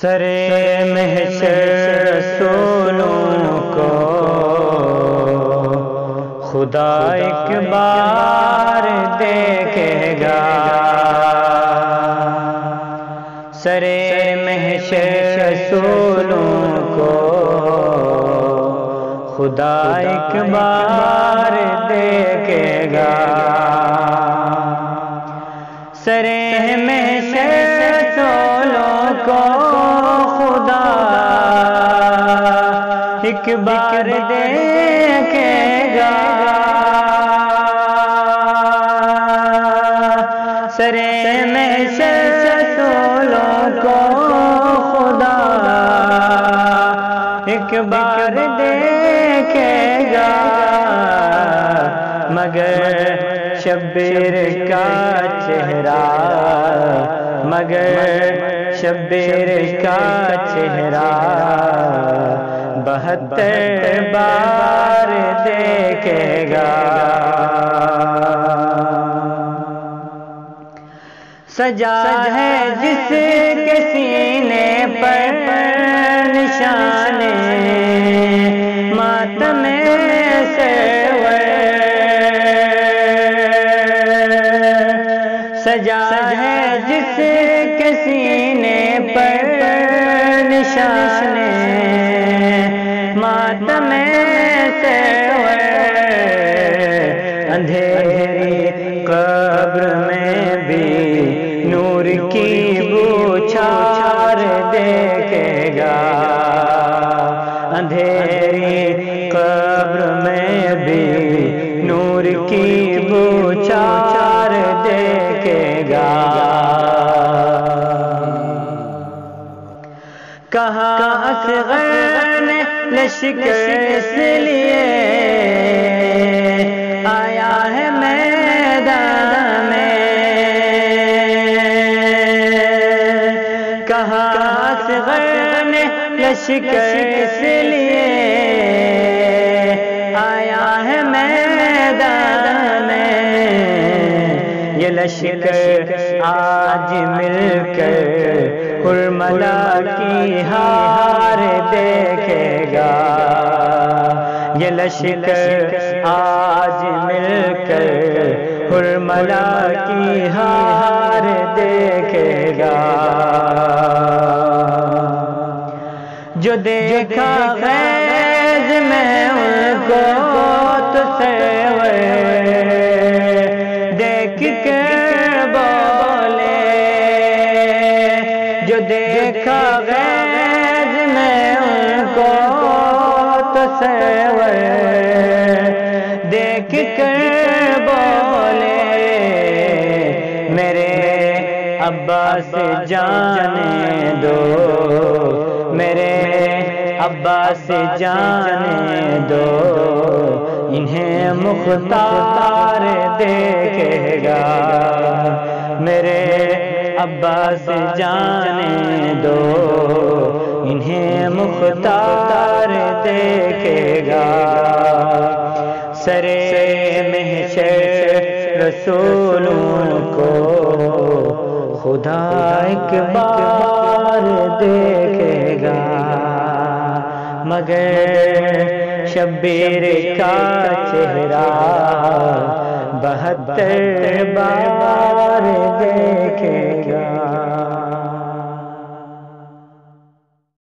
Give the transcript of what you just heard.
سرے محشر رسولوں کو خدا ایک بار دیکھے گا۔ سرے محشر رسولوں کو خدا ایک بار دیکھے گا۔ سرے محشر رسولوں کو خدا ایک بار دیکھے گا۔ سرے محشر رسولوں کو خدا ایک بار دیکھے گا، مگر شبیر کا چہرہ، مگر شبیر کا چہرہ 72 بار دیکھے گا۔ سجا ہے جس کے سینے پر نشان ماتم سرور، سجا ہے جس کے سینے پر نشان ماتم سرور، اندھیری قبر میں بھی نور کی بوچھار دیکھے گا۔ اندھیری قبر میں بھی نور کی بوچھار دیکھے گا۔ کہا اصغر نے لشکر اس لیے آیا ہے میدان میں، کہا اصغر نے لشکر اس لیے آیا ہے میدان میں، یہ لشکر آج مل کر کرملا کی ہار دیکھے گا۔ یہ لشکر آج مل کر کرملا کی ہار دیکھے گا۔ جو دیکھا غیظ میں ان کو تو سرور دیکھ کر بولے، جو دیکھا غیظ میں ان کو تو سرور دیکھ کر بولے، میرے عباس جانے دو، میرے عباس جانے دو، انہیں مختار دیکھے گا۔ میرے عباس جانے دو، انہیں مختار دیکھے گا۔ سرے محشر رسولوں کو خدا ایک بار دیکھے گا، مگر شبیر کا چہرہ 72 بار دیکھے گا۔